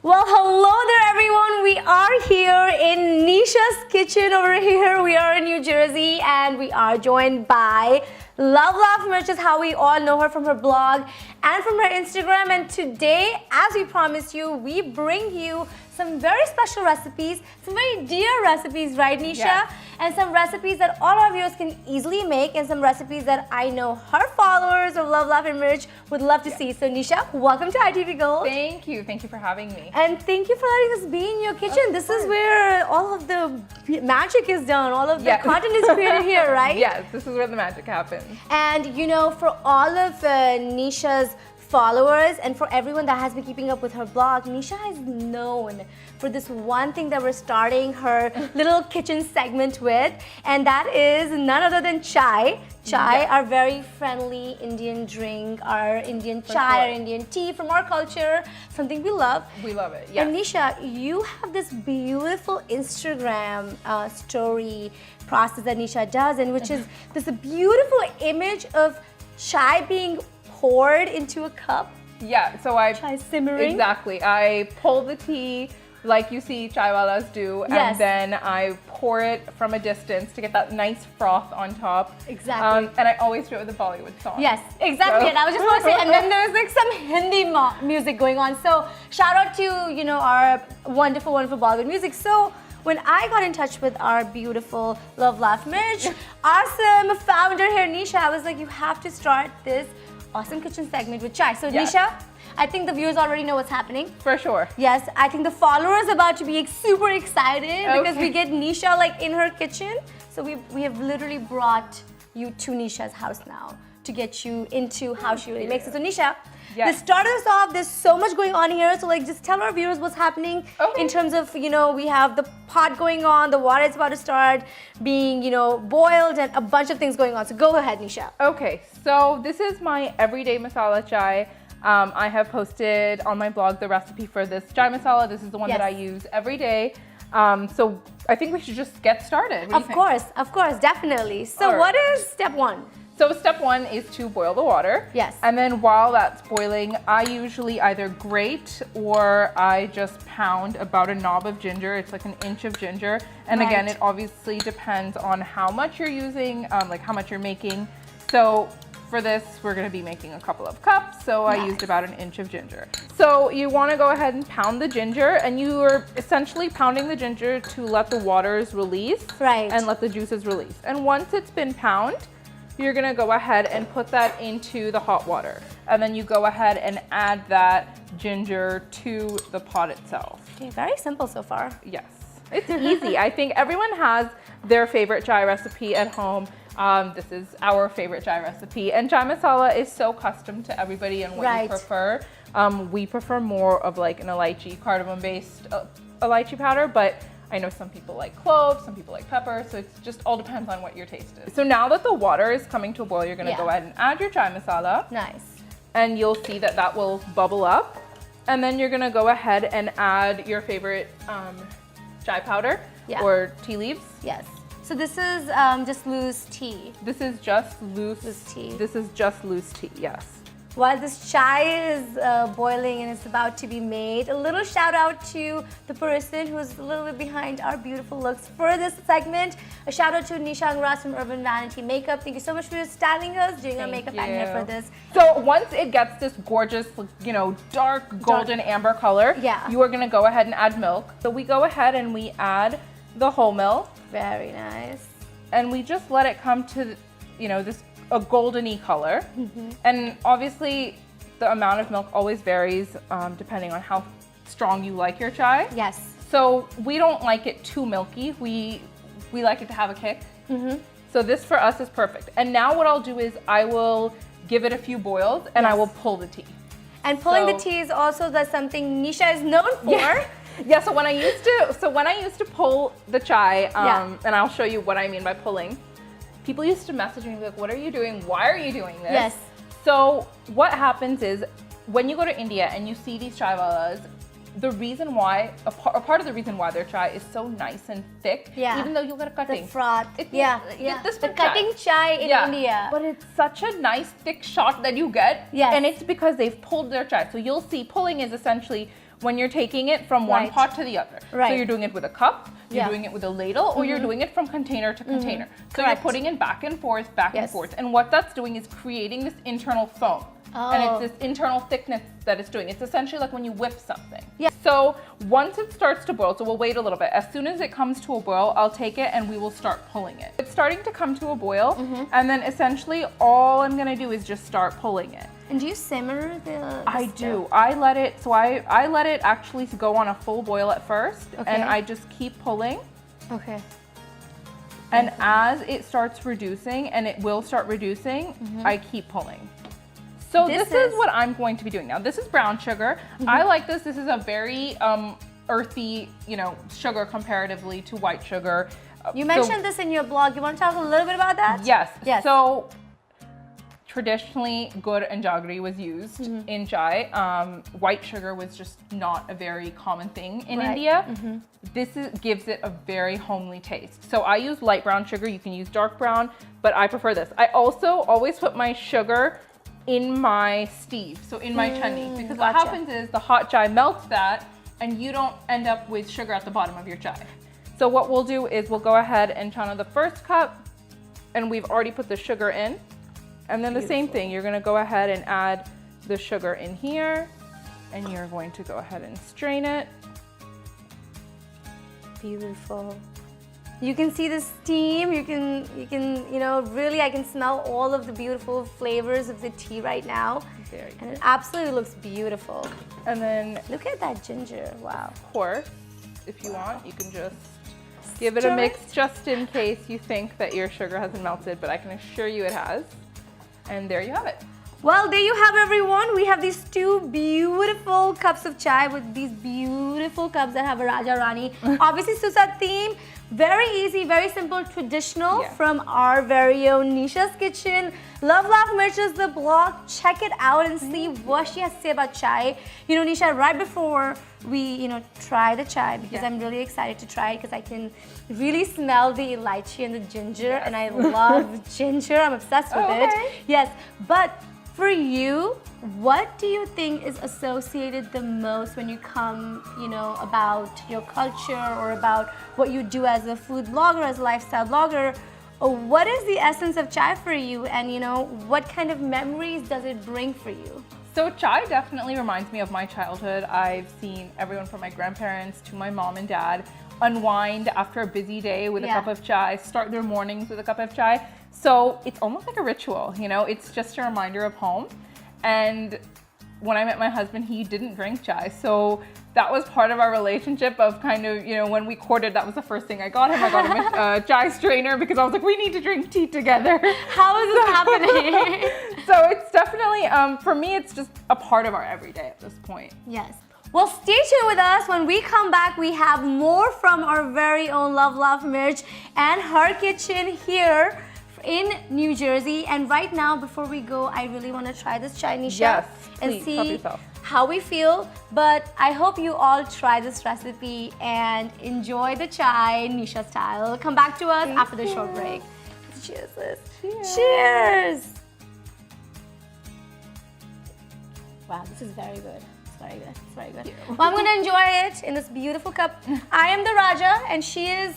Well, hello there everyone. We are here in Nisha's kitchen over here. We are in New Jersey and we are joined by Love Merch, is how we all know her from her blog and from her Instagram. And today, as we promised you, we bring you some very special recipes, some very dear recipes, right, Nisha? Yeah. And some recipes that all our viewers can easily make, and some recipes that I know her followers of Love Merch would love to see. So Nisha, welcome to ITV Gold. Thank you for having me. And thank you for letting us be in your kitchen. This is where all of the magic is done, all of the content is created here, right? Yes, this is where the magic happens. And you know, for all of Nisha's followers and for everyone that has been keeping up with her blog, Nisha is known for this one thing that we're starting her little kitchen segment with, and that is none other than chai. Chai, our very friendly Indian drink, our Indian chai, our Indian tea from our culture, something we love. We love it, yes. And Nisha, you have this beautiful Instagram story process that Nisha does, and which is this beautiful image of chai being poured into a cup. Yeah, so Chai simmering. Exactly. I pull the tea like you see chaiwalas do, and then I pour it from a distance to get that nice froth on top. Exactly. And I always do it with a Bollywood song. Yes, exactly. So. And I was just going to say, and then there's like some Hindi music going on. So shout out to, you know, our wonderful Bollywood music. So when I got in touch with our beautiful Love Merch, awesome founder here, Nisha, I was like, you have to start this awesome kitchen segment with chai. So Nisha, I think the viewers already know what's happening. For sure. Yes, I think the followers are about to be super excited because we get Nisha like in her kitchen. So we have literally brought you to Nisha's house now to get you into how she really makes it. So Nisha, to start us off, there's so much going on here. So like, just tell our viewers what's happening in terms of, you know, we have the pot going on, the water is about to start being, you know, boiled, and a bunch of things going on. So go ahead, Nisha. Okay, so this is my everyday masala chai. I have posted on my blog the recipe for this chai masala. This is the one that I use every day. So I think we should just get started. Of course, definitely. So what is step one? So step one is to boil the water. Yes. And then while that's boiling, I usually either grate or I just pound about a knob of ginger. It's like an inch of ginger. And again, it obviously depends on how much you're using, like how much you're making. So for this, we're gonna be making a couple of cups. So I used about an inch of ginger. So you wanna go ahead and pound the ginger, and you are essentially pounding the ginger to let the waters release. And let the juices release. And once it's been pounded, you're gonna go ahead and put that into the hot water. And then you go ahead and add that ginger to the pot itself. Okay, very simple so far. Yes, it's easy. I think everyone has their favorite chai recipe at home. This is our favorite chai recipe. And chai masala is so custom to everybody and what you prefer. We prefer more of like an elaichi, cardamom-based elaichi powder, but I know some people like cloves, some people like pepper, so it just all depends on what your taste is. So now that the water is coming to a boil, you're gonna go ahead and add your chai masala. Nice. And you'll see that that will bubble up. And then you're gonna go ahead and add your favorite chai powder or tea leaves. Yes. So this is just loose tea. This is just loose tea. This is just loose tea, yes. While this chai is boiling and it's about to be made, a little shout out to the person who's a little bit behind our beautiful looks for this segment. A shout out to Nisha Angras from Urban Vanity Makeup. Thank you so much for styling us, doing our makeup and hair for this. So once it gets this gorgeous, you know, dark golden amber color, you are gonna go ahead and add milk. So we go ahead and we add the whole milk. Very nice. And we just let it come to, you know, a goldeny color. And obviously the amount of milk always varies depending on how strong you like your chai. Yes. So we don't like it too milky. We like it to have a kick. So this for us is perfect. And now what I'll do is I will give it a few boils and I will pull the tea. And pulling the tea is also something Nisha is known for. Yeah, so when I used to pull the chai, and I'll show you what I mean by pulling, people used to message me like, what are you doing? Why are you doing this? Yes. So what happens is when you go to India and you see these chaiwalas, the reason why, a part of the reason why their chai is so nice and thick, even though you'll get a cutting. The froth. The cutting chai in India. But it's such a nice thick shot that you get. Yes. And it's because they've pulled their chai. So you'll see pulling is essentially when you're taking it from one pot to the other. Right. So you're doing it with a cup, you're doing it with a ladle, or you're doing it from container to container. So you're putting it back and forth, and forth. And what that's doing is creating this internal foam. And it's this internal thickness that it's doing. It's essentially like when you whip something. Yeah. So once it starts to boil, so we'll wait a little bit. As soon as it comes to a boil, I'll take it and we will start pulling it. It's starting to come to a boil, and then essentially all I'm gonna do is just start pulling it. And do you simmer the I do. I let it, so I let it actually go on a full boil at first, and I just keep pulling. Okay. And as it starts reducing, and it will start reducing, I keep pulling. So this is what I'm going to be doing now. This is brown sugar. I like this. This is a very earthy, sugar comparatively to white sugar. You mentioned this in your blog. You want to talk a little bit about that? Yes. Yes. So traditionally, gur and jaggery was used in chai. White sugar was just not a very common thing in India. This gives it a very homely taste. So I use light brown sugar. You can use dark brown, but I prefer this. I also always put my sugar in my steve, so in my chutney, because what happens is the hot chai melts that and you don't end up with sugar at the bottom of your chai. So what we'll do is we'll go ahead and chana the first cup, and we've already put the sugar in. And then the same thing, you're gonna go ahead and add the sugar in here, and you're going to go ahead and strain it. Beautiful. You can see the steam, you can, really I can smell all of the beautiful flavors of the tea right now. Very good. And it absolutely looks beautiful. And then look at that ginger, wow. Of course, if you want, you can just give it a mix just in case you think that your sugar hasn't melted, but I can assure you it has. And there you have it. Well, there you have everyone. We have these two beautiful cups of chai with these beautiful cups that have a Raja Rani. Obviously, Susat theme. Very easy, very simple, traditional from our very own Nisha's Kitchen. Love Mirch is the blog. Check it out and see what she has to say about chai. Nisha, right before we, try the chai, because I'm really excited to try it because I can really smell the elaichi and the ginger, and I love ginger. I'm obsessed with it. Yes, but for you, what do you think is associated the most when you come, about your culture or about what you do as a food blogger, as a lifestyle blogger? Or what is the essence of chai for you, and what kind of memories does it bring for you? So chai definitely reminds me of my childhood. I've seen everyone from my grandparents to my mom and dad unwind after a busy day with a cup of chai, start their mornings with a cup of chai. So it's almost like a ritual, it's just a reminder of home. And when I met my husband, he didn't drink chai. So that was part of our relationship of kind of, when we courted, that was the first thing I got him. I got him a chai strainer because I was like, we need to drink tea together. How is this happening? So it's definitely, for me, it's just a part of our everyday at this point. Yes. Well, stay tuned with us. When we come back, we have more from our very own Love Mirch and her kitchen here in New Jersey. And right now, before we go, I really want to try this chai, Nisha, and see how we feel. But I hope you all try this recipe and enjoy the chai Nisha style. Come back to us after the short break. Cheers, sis. Cheers. Wow, this is very good. Very good, it's very good. Well, I'm going to enjoy it in this beautiful cup. I am the Raja and she is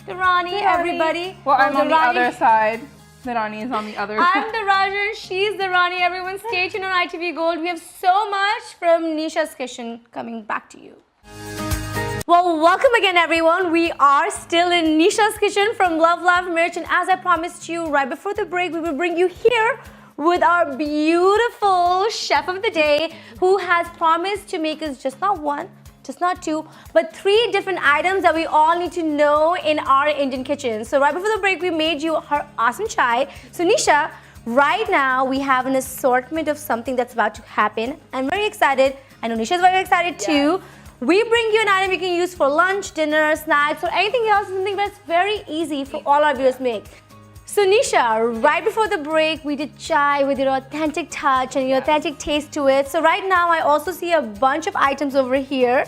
the Rani, everybody. Well, I'm on the other side. The Rani is on the other side. I'm the Raja and she's the Rani. Everyone stay tuned on ITV Gold. We have so much from Nisha's Kitchen coming back to you. Well, welcome again, everyone. We are still in Nisha's Kitchen from Love Mirch, and as I promised you right before the break, we will bring you here with our beautiful chef of the day who has promised to make us just not one, just not two, but 3 different items that we all need to know in our Indian kitchen. So right before the break, we made you her awesome chai. So Nisha, right now we have an assortment of something that's about to happen. I'm very excited. I know Nisha's very excited too. We bring you an item you can use for lunch, dinner, snacks, or anything else, something that's very easy for all our viewers to make. So Nisha, right before the break, we did chai with your authentic touch and your authentic taste to it. So right now, I also see a bunch of items over here.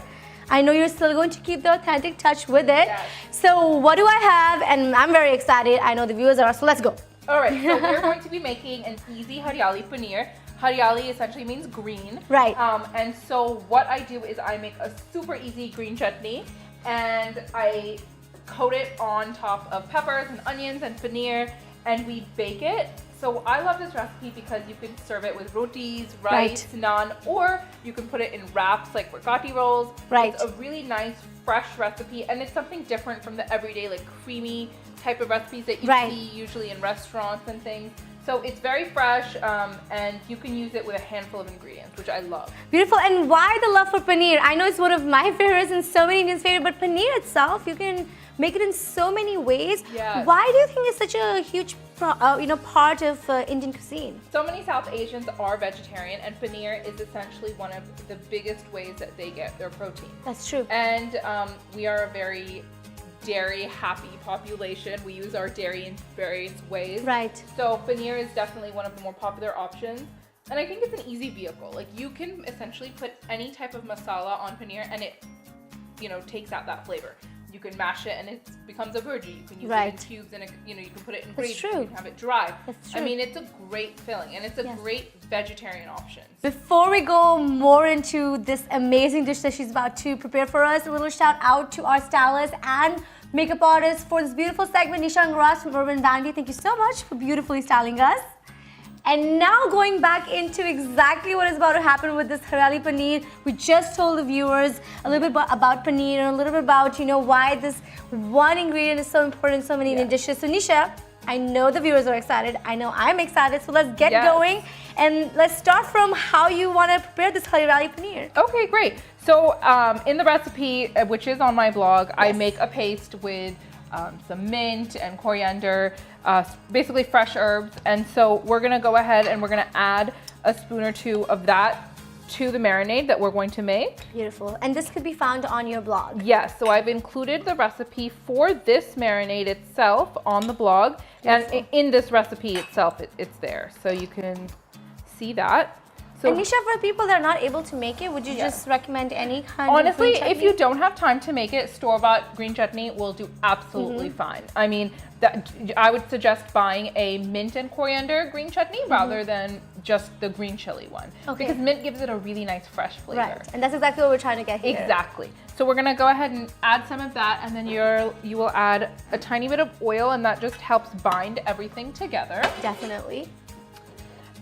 I know you're still going to keep the authentic touch with it. So what do I have? And I'm very excited. I know the viewers are, so let's go. All right, so we're going to be making an easy Haryali paneer. Hariali essentially means green. Right. And so what I do is I make a super easy green chutney, and I coat it on top of peppers and onions and paneer, and we bake it. So I love this recipe because you can serve it with rotis, rice, naan, or you can put it in wraps like ricotta rolls. Right. It's a really nice, fresh recipe, and it's something different from the everyday, like creamy type of recipes that you see usually in restaurants and things. So it's very fresh, and you can use it with a handful of ingredients, which I love. Beautiful. And why the love for paneer? I know it's one of my favorites and so many Indians' favorite, but paneer itself, you can make it in so many ways. Yes. Why do you think it's such a huge part of Indian cuisine? So many South Asians are vegetarian, and paneer is essentially one of the biggest ways that they get their protein. That's true. And we are a very dairy happy population. We use our dairy in various ways. Right. So paneer is definitely one of the more popular options. And I think it's an easy vehicle. Like, you can essentially put any type of masala on paneer, and it, takes out that flavor. You can mash it and it becomes a bhurji. You can use it in cubes, and you can put it in gravy. You can have it dry. That's true. I mean, it's a great filling, and it's a great vegetarian option. Before we go more into this amazing dish that she's about to prepare for us, a little shout out to our stylist and makeup artist for this beautiful segment, Nisha from Urban Vanity. Thank you so much for beautifully styling us. And now going back into exactly what is about to happen with this Hariali paneer. We just told the viewers a little bit about paneer and a little bit about, why this one ingredient is so important in so many Indian dishes. So Nisha, I know the viewers are excited. I know I'm excited. So let's get going. And let's start from how you want to prepare this Hariali paneer. Okay, great. So in the recipe, which is on my blog, I make a paste with some mint and coriander, basically fresh herbs. And so we're gonna go ahead and we're gonna add a spoon or two of that to the marinade that we're going to make. Beautiful. And this could be found on your blog. Yes, so I've included the recipe for this marinade itself on the blog. Beautiful. And in this recipe itself, it's there. So you can see that. So, and Nisha, for people that are not able to make it, would you just recommend any kind honestly, of green if you don't have time to make it, store-bought green chutney will do absolutely fine. I mean, I would suggest buying a mint and coriander green chutney rather than just the green chili one. Okay. Because mint gives it a really nice fresh flavor. Right, and that's exactly what we're trying to get here. Exactly. So we're gonna go ahead and add some of that, and then you will add a tiny bit of oil, and that just helps bind everything together. Definitely.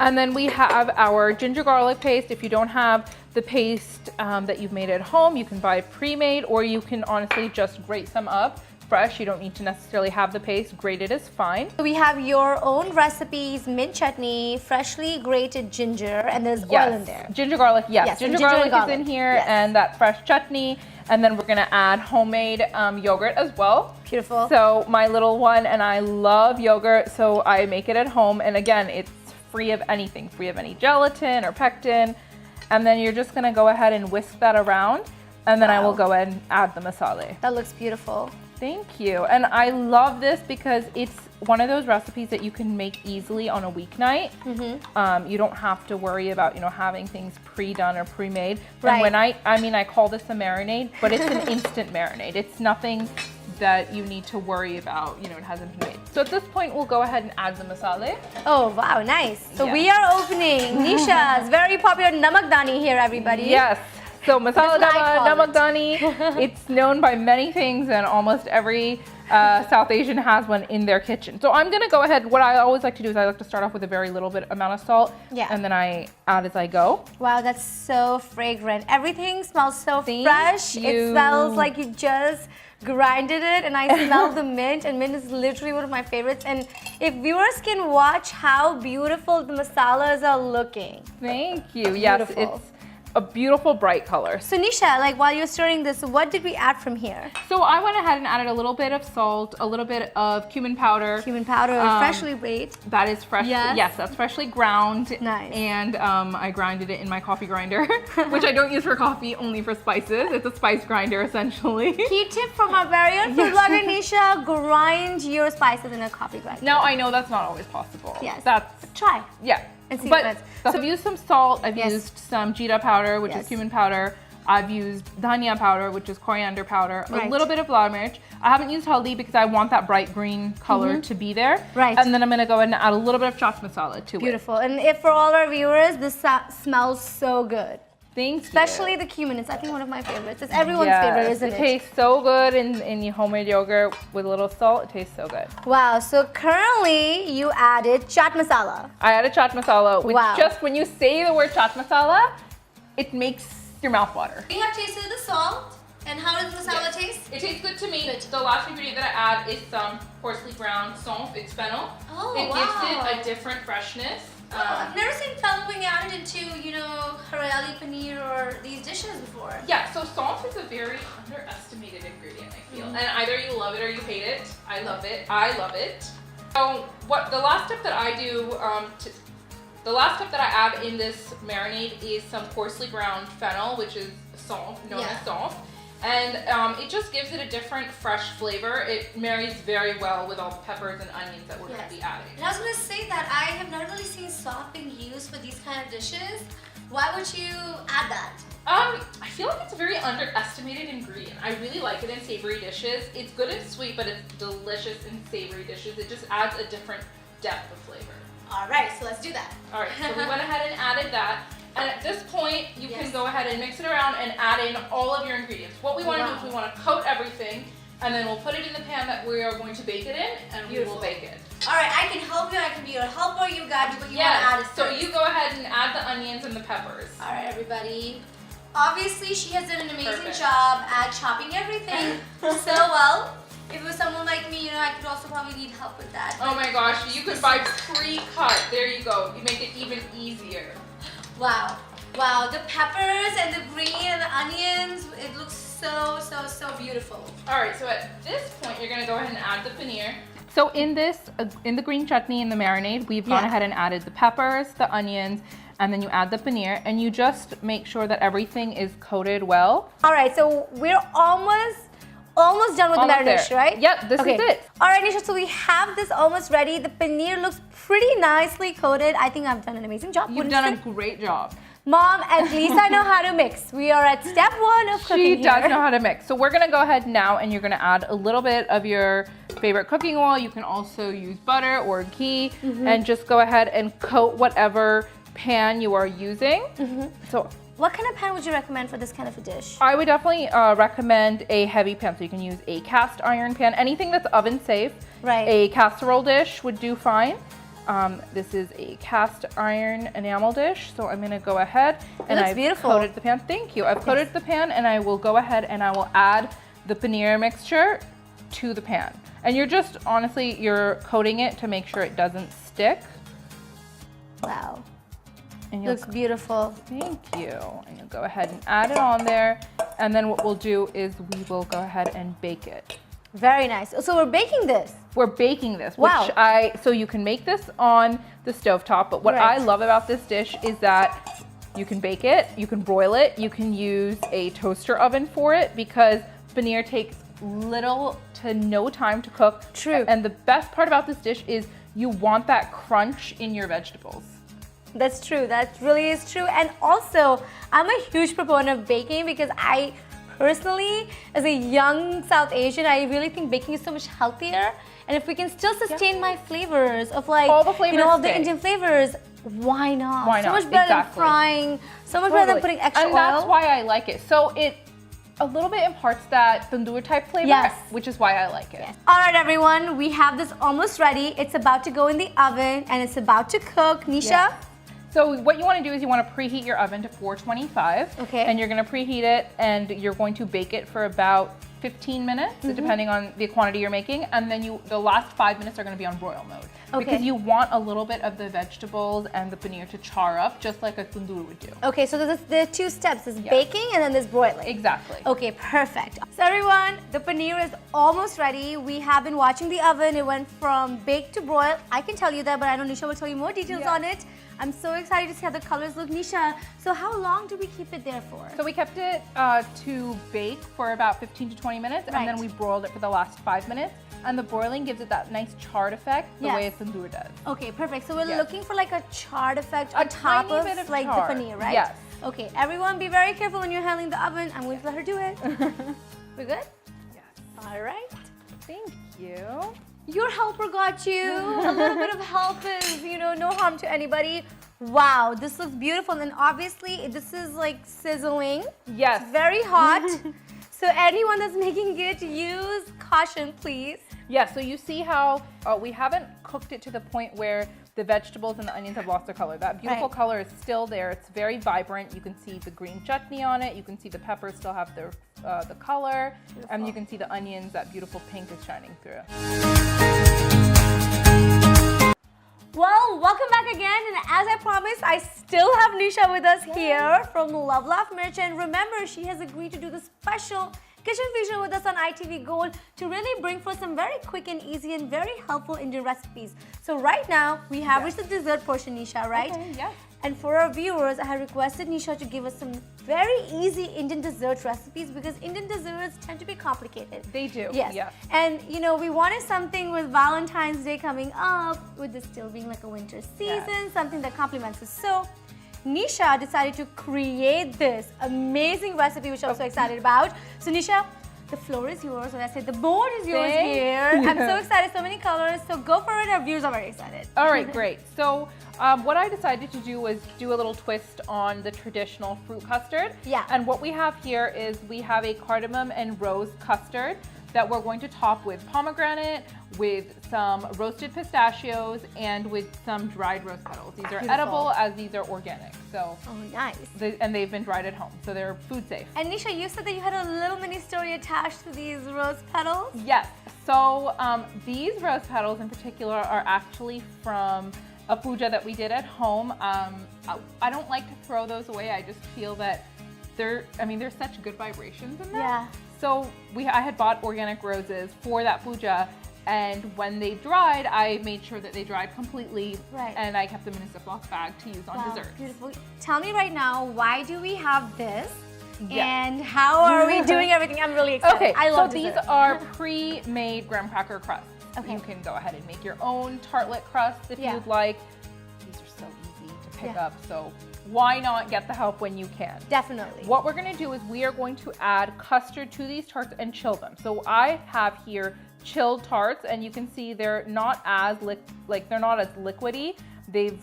And then we have our ginger garlic paste. If you don't have the paste that you've made at home, you can buy pre-made, or you can honestly just grate some up fresh. You don't need to necessarily have the paste. Grated is fine. So we have your own recipes, mint chutney, freshly grated ginger, and there's oil in there. Ginger garlic, yes. Ginger garlic is in here, and that fresh chutney. And then we're gonna add homemade yogurt as well. Beautiful. So my little one and I love yogurt, so I make it at home. And again, it's free of anything, free of any gelatin or pectin. And then you're just gonna go ahead and whisk that around, and then I will go ahead and add the masala. That looks beautiful. Thank you. And I love this because it's one of those recipes that you can make easily on a weeknight. You don't have to worry about, having things pre-done or pre-made. And when I call this a marinade, but it's an instant marinade. It's nothing that you need to worry about, it hasn't been made. So at this point, we'll go ahead and add the masala. Oh, wow, nice. So we are opening Nisha's very popular namak dani here, everybody. Yes. So masala namak dani, it's known by many things, and almost every South Asian has one in their kitchen. So I'm gonna go ahead, what I always like to do is I like to start off with a very little bit amount of salt, and then I add as I go. Wow, that's so fragrant. Everything smells so fresh. It smells like you just grinded it, and I smell the mint, and mint is literally one of my favorites. And if viewers can watch how beautiful the masalas are looking. Thank you. Yes, it's a beautiful bright color. So Nisha, while you're stirring this, what did we add from here? So I went ahead and added a little bit of salt, a little bit of cumin powder. Cumin powder, freshly baked. That is fresh. Yes, that's freshly ground. Nice. And I grinded it in my coffee grinder, which I don't use for coffee, only for spices. It's a spice grinder, essentially. Key tip from our very own food blogger, Nisha, grind your spices in a coffee grinder. Now, I know that's not always possible. Yes. That's try. Yeah. And see but so I've used some salt, I've used some jeera powder, which is cumin powder. I've used dhania powder, which is coriander powder, Right. a little bit of lal mirch. I haven't used haldi because I want that bright green color to be there. Right. And then I'm gonna go ahead and add a little bit of chaat masala to it. Beautiful. And if for all our viewers, this smells so good. Thank Especially you. the cumin. It's, I think, one of my favorites. It's everyone's favorite, isn't it? It tastes so good in your homemade yogurt with a little salt. It tastes so good. Wow. So currently, you added chaat masala. I added chaat masala, which Wow. just when you say the word chaat masala, it makes your mouth water. We have tasted the salt. And how does masala Yes. taste? It tastes good to me. The last ingredient that I add is some parsley ground saunf. It's fennel. Oh, it wow. gives it a different freshness. I've never seen fennel being added into, harayali paneer or these dishes before. Yeah, so saunf is a very underestimated ingredient, I feel. And either you love it or you hate it. I love it. I love it. So the last step that I do, the last step that I add in this marinade is some parsley ground fennel, which is saunf, known as saunf. And it just gives it a different, fresh flavor. It marries very well with all the peppers and onions that we're going to be adding. And I was going to say that I have not really seen salt being used for these kind of dishes. Why would you add that? I feel like it's a very underestimated ingredient. I really like it in savory dishes. It's good and sweet, but it's delicious in savory dishes. It just adds a different depth of flavor. All right, so let's do that. All right, so we went ahead and added that. And at this point, you can go ahead and mix it around and add in all of your ingredients. What we want to do is we want to coat everything, and then we'll put it in the pan that we are going to bake it in, and we will bake it. All right, I can help you. I can be your helper. You got to, but you want to add it so first. you go ahead and add the onions and the peppers. All right, everybody. Obviously, she has done an amazing job at chopping everything so well. If it was someone like me, I could also probably need help with that. Oh my gosh, you could buy pre-cut. There you go. You make it even easier. Wow. Wow, the peppers and the green and the onions, it looks so, so, so beautiful. All right, so at this point, you're gonna go ahead and add the paneer. So in the green chutney, in the marinade, we've gone ahead and added the peppers, the onions, and then you add the paneer, and you just make sure that everything is coated well. All right, so we're almost done with the marinade, right? Yep, this is it. All right, Nisha, so we have this almost ready. The paneer looks pretty nicely coated. I think I've done an amazing job. You've done a great job. Mom, at least I know how to mix. We are at step 1 of cooking She does know how to mix. So we're gonna go ahead now and you're gonna add a little bit of your favorite cooking oil. You can also use butter or ghee and just go ahead and coat whatever pan you are using. So what kind of pan would you recommend for this kind of a dish? I would definitely recommend a heavy pan. So you can use a cast iron pan, anything that's oven safe. Right. A casserole dish would do fine. This is a cast iron enamel dish, so I'm gonna go ahead and I've coated the pan. Thank you. I've coated the pan, and I will go ahead and I will add the paneer mixture to the pan. And you're just, honestly, you're coating it to make sure it doesn't stick. Wow. And Looks beautiful. Thank you. And you'll go ahead and add it on there, and then what we'll do is we will go ahead and bake it. Very nice. So we're baking this. We're baking this, Wow. so you can make this on the stovetop, but what I love about this dish is that you can bake it, you can broil it, you can use a toaster oven for it because paneer takes little to no time to cook. True. And the best part about this dish is you want that crunch in your vegetables. That's true. That really is true. And also, I'm a huge proponent of baking because I personally, as a young South Asian, I really think baking is so much healthier. And if we can still sustain my flavors of like, all the flavors all the Indian flavors, why not? Why So not? much better than Exactly. frying, so much better than putting extra oil. And that's why I like it. So it a little bit imparts that tandoor type flavor, which is why I like it. All right, everyone, we have this almost ready. It's about to go in the oven and it's about to cook. Nisha? So what you want to do is you want to preheat your oven to 425. Okay. And you're going to preheat it and you're going to bake it for about 15 minutes, depending on the quantity you're making. And then the last 5 minutes are going to be on broil mode. Because you want a little bit of the vegetables and the paneer to char up, just like a tandoor would do. Okay, so there are 2 steps. There's baking and then there's broiling. Exactly. Okay, perfect. So everyone, the paneer is almost ready. We have been watching the oven. It went from baked to broil. I can tell you that, but I know Nisha will tell you more details on it. I'm so excited to see how the colors look. Nisha, so how long do we keep it there for? So we kept it to bake for about 15 to 20 minutes, and then we broiled it for the last 5 minutes. And the broiling gives it that nice charred effect, the way a tandoor does. Okay, perfect. So we're looking for like a charred effect on A top tiny of bit of like char. the paneer, right? Yes. Okay, everyone be very careful when you're handling the oven. I'm going to let her do it. We're good? Yes. All right. Thank you. Your helper got you. A little bit of help is, no harm to anybody. Wow, this looks beautiful. And obviously, this is like sizzling. Yes. It's very hot. So anyone that's making it, use caution, please. Yeah, so you see how we haven't cooked it to the point where the vegetables and the onions have lost their color. That beautiful color is still there. It's very vibrant. You can see the green chutney on it. You can see the peppers still have the color. Beautiful. And you can see the onions, that beautiful pink is shining through. Well, welcome back again, and as I promised, I still have Nisha with us here from Love Laugh Merchant. Remember, she has agreed to do the special kitchen feature with us on ITV Gold to really bring forth some very quick and easy and very helpful Indian recipes. So right now, we have reached the dessert portion, Nisha, right? Okay, yes. And for our viewers, I had requested Nisha to give us some very easy Indian dessert recipes because Indian desserts tend to be complicated. They do, yes. yeah. And we wanted something with Valentine's Day coming up, with this still being like a winter season, something that complements us. So Nisha decided to create this amazing recipe, which I'm so excited about. So Nisha, the floor is yours. When I say the board is yours here. I'm so excited, so many colors. So go for it. Our viewers are very excited. All right, great. So what I decided to do was do a little twist on the traditional fruit custard. Yeah. And what we have here is we have a cardamom and rose custard that we're going to top with pomegranate, with some roasted pistachios, and with some dried rose petals. These are edible as these are organic. So nice. And they've been dried at home, so they're food safe. And Nisha, you said that you had a little mini story attached to these rose petals? Yes. So these rose petals in particular are actually from a puja that we did at home. I don't like to throw those away. I just feel that there's such good vibrations in them. Yeah. So I had bought organic roses for that puja, and when they dried, I made sure that they dried completely, and I kept them in a Ziploc bag to use on dessert. Beautiful. Tell me right now, why do we have this? And how are we doing everything? I'm really excited. Okay, I love these are pre-made graham cracker crusts. Okay. You can go ahead and make your own tartlet crust if you'd like. These are so easy to pick up, so why not get the help when you can? Definitely. What we're going to do is we are going to add custard to these tarts and chill them. So I have here chilled tarts, and you can see they're not as liquidy. They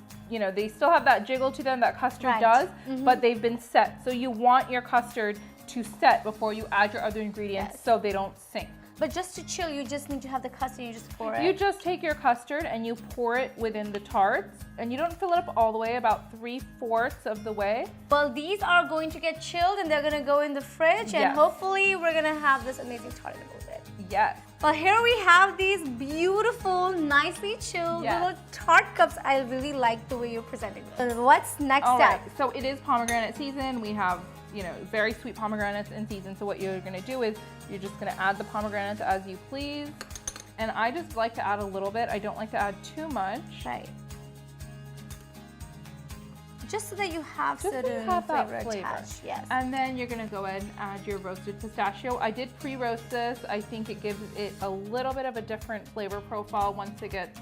still have that jiggle to them that custard does, but they've been set. So you want your custard to set before you add your other ingredients so they don't sink. But just to chill, you just need to have the custard, you just pour it. You just take your custard and you pour it within the tarts, and you don't fill it up all the way, about 3/4 of the way. Well, these are going to get chilled and they're going to go in the fridge, and hopefully we're going to have this amazing tart in a little bit. Yes. Well, here we have these beautiful, nicely chilled little tart cups. I really like the way you're presenting them. So what's next step? Right. So it is pomegranate season. We have very sweet pomegranates in season. So what you're going to do is you're just going to add the pomegranates as you please. And I just like to add a little bit. I don't like to add too much. Right. Just so that you have certain flavor attached. Yes. And then you're going to go ahead and add your roasted pistachio. I did pre-roast this. I think it gives it a little bit of a different flavor profile once it gets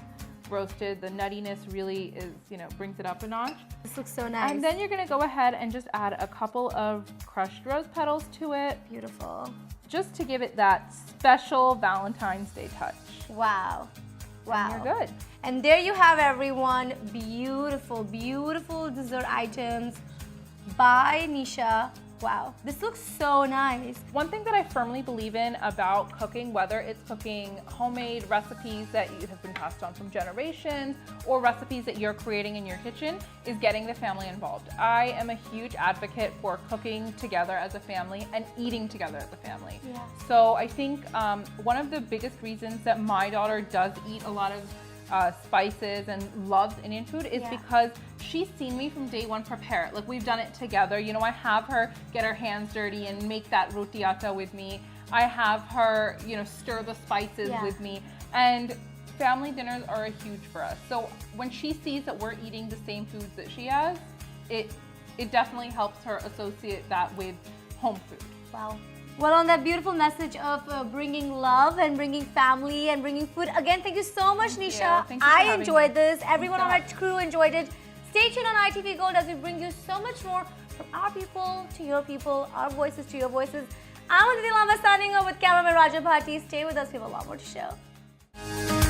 roasted. The nuttiness really is, brings it up a notch. This looks so nice. And then you're going to go ahead and just add a couple of crushed rose petals to it. Beautiful. Just to give it that special Valentine's Day touch. Wow. Wow. And you're good. And there you have, everyone. Beautiful, beautiful dessert items by Nisha. Wow, this looks so nice. One thing that I firmly believe in about cooking, whether it's cooking homemade recipes that you have been passed on from generations or recipes that you're creating in your kitchen, is getting the family involved. I am a huge advocate for cooking together as a family and eating together as a family. Yeah. So I think one of the biggest reasons that my daughter does eat a lot of spices and loves Indian food is because she's seen me from day one prepare it. Like, we've done it together. I have her get her hands dirty and make that roti atta with me. I have her, stir the spices with me. And family dinners are huge for us. So when she sees that we're eating the same foods that she has, it definitely helps her associate that with home food. Wow. Well, on that beautiful message of bringing love and bringing family and bringing food, again, thank you so much, Nisha. I enjoyed this. Everyone on our crew enjoyed it. Stay tuned on ITV Gold as we bring you so much more from our people to your people, our voices to your voices. I'm Aditi Lamba signing off with cameraman Raja Bhatti. Stay with us, we have a lot more to show.